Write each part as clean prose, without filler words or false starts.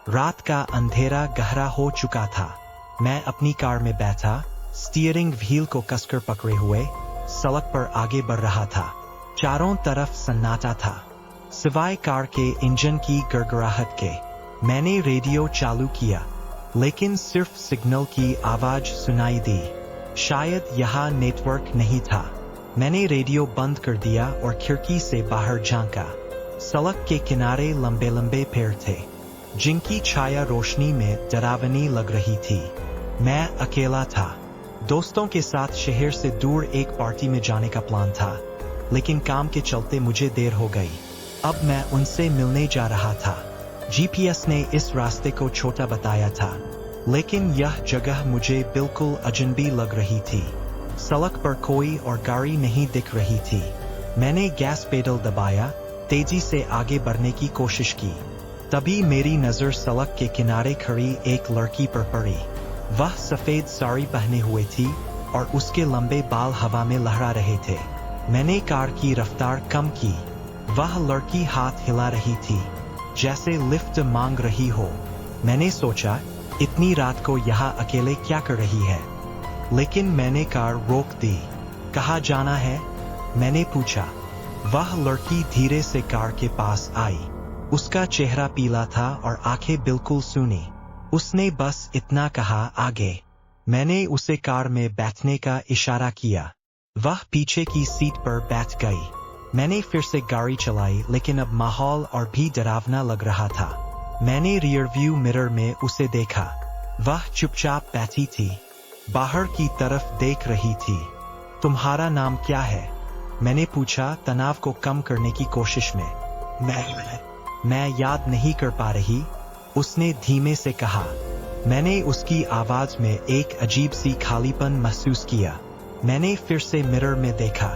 रात का अंधेरा गहरा हो चुका था। मैं अपनी कार में बैठा, स्टीयरिंग व्हील को कसकर पकड़े हुए सड़क पर आगे बढ़ रहा था। चारों तरफ सन्नाटा था, सिवाय कार के इंजन की गड़गड़ाहट के। मैंने रेडियो चालू किया, लेकिन सिर्फ सिग्नल की आवाज सुनाई दी। शायद यहाँ नेटवर्क नहीं था। मैंने रेडियो बंद कर दिया और खिड़की से बाहर झांका। सड़क के किनारे लंबे लंबे पेड़ थे, जिनकी छाया रोशनी में डरावनी लग रही थी। मैं अकेला था। दोस्तों के साथ शहर से दूर एक पार्टी में जाने का प्लान था, लेकिन काम के चलते मुझे देर हो गई। अब मैं उनसे मिलने जा रहा था। जीपीएस ने इस रास्ते को छोटा बताया था, लेकिन यह जगह मुझे बिल्कुल अजनबी लग रही थी। सड़क पर कोई और गाड़ी नहीं दिख रही थी। मैंने गैस पेडल दबाया, तेजी से आगे बढ़ने की कोशिश की। तभी मेरी नजर सड़क के किनारे खड़ी एक लड़की पर पड़ी। वह सफेद साड़ी पहने हुए थी और उसके लंबे बाल हवा में लहरा रहे थे। मैंने कार की रफ्तार कम की। वह लड़की हाथ हिला रही थी, जैसे लिफ्ट मांग रही हो। मैंने सोचा, इतनी रात को यहाँ अकेले क्या कर रही है, लेकिन मैंने कार रोक दी। कहाँ जाना है? मैंने पूछा। वह लड़की धीरे से कार के पास आई। उसका चेहरा पीला था और आंखें बिल्कुल सूनी। उसने बस इतना कहा, आगे। मैंने उसे कार में बैठने का इशारा किया। वह पीछे की सीट पर बैठ गई। मैंने फिर से गाड़ी चलाई, लेकिन अब माहौल और भी डरावना लग रहा था। मैंने रियर व्यू मिरर में उसे देखा। वह चुपचाप बैठी थी, बाहर की तरफ देख रही थी। तुम्हारा नाम क्या है? मैंने पूछा, तनाव को कम करने की कोशिश में। मैं याद नहीं कर पा रही, उसने धीमे से कहा। मैंने उसकी आवाज में एक अजीब सी खालीपन महसूस किया। मैंने फिर से मिरर में देखा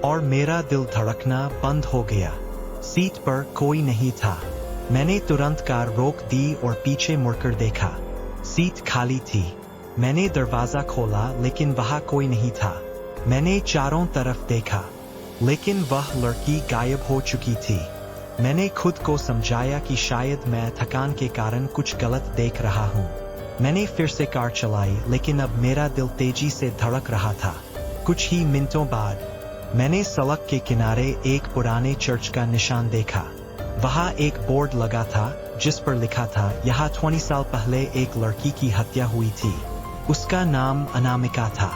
और मेरा दिल धड़कना बंद हो गया। सीट पर कोई नहीं था। मैंने तुरंत कार रोक दी और पीछे मुड़कर देखा। सीट खाली थी। मैंने दरवाजा खोला, लेकिन वहां कोई नहीं था। मैंने चारों तरफ देखा, लेकिन वह लड़की गायब हो चुकी थी। मैंने खुद को समझाया कि शायद मैं थकान के कारण कुछ गलत देख रहा हूँ। मैंने फिर से कार चलाई, लेकिन अब मेरा दिल तेजी से धड़क रहा था। कुछ ही मिनटों बाद मैंने सड़क के किनारे एक पुराने चर्च का निशान देखा। वहां एक बोर्ड लगा था, जिस पर लिखा था, यहाँ 20 साल पहले एक लड़की की हत्या हुई थी। उसका नाम अनामिका था।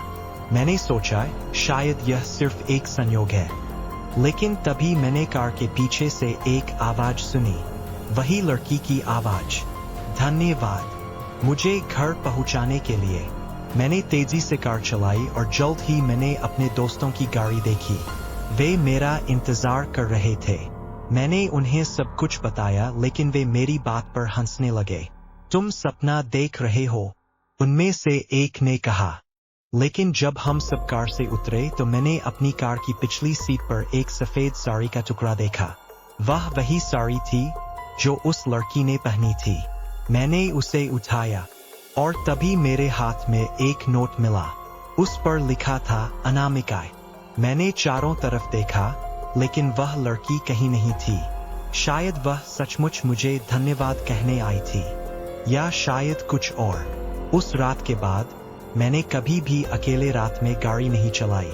मैंने सोचा, शायद यह सिर्फ एक संयोग है। लेकिन तभी मैंने कार के पीछे से एक आवाज सुनी, वही लड़की की आवाज। धन्यवाद मुझे घर पहुंचाने के लिए। मैंने तेजी से कार चलाई और जल्द ही मैंने अपने दोस्तों की गाड़ी देखी। वे मेरा इंतजार कर रहे थे। मैंने उन्हें सब कुछ बताया, लेकिन वे मेरी बात पर हंसने लगे। तुम सपना देख रहे हो, उनमें से एक ने कहा। लेकिन जब हम सब कार से उतरे तो मैंने अपनी कार की पिछली सीट पर एक सफेद साड़ी का टुकड़ा देखा। वह वही साड़ी थी जो उस लड़की ने पहनी थी। मैंने उसे उठाया और तभी मेरे हाथ में एक नोट मिला। उस पर लिखा था, अनामिका। मैंने चारों तरफ देखा, लेकिन वह लड़की कहीं नहीं थी। शायद वह सचमुच मुझे धन्यवाद कहने आई थी, या शायद कुछ और। उस रात के बाद मैंने कभी भी अकेले रात में गाड़ी नहीं चलाई।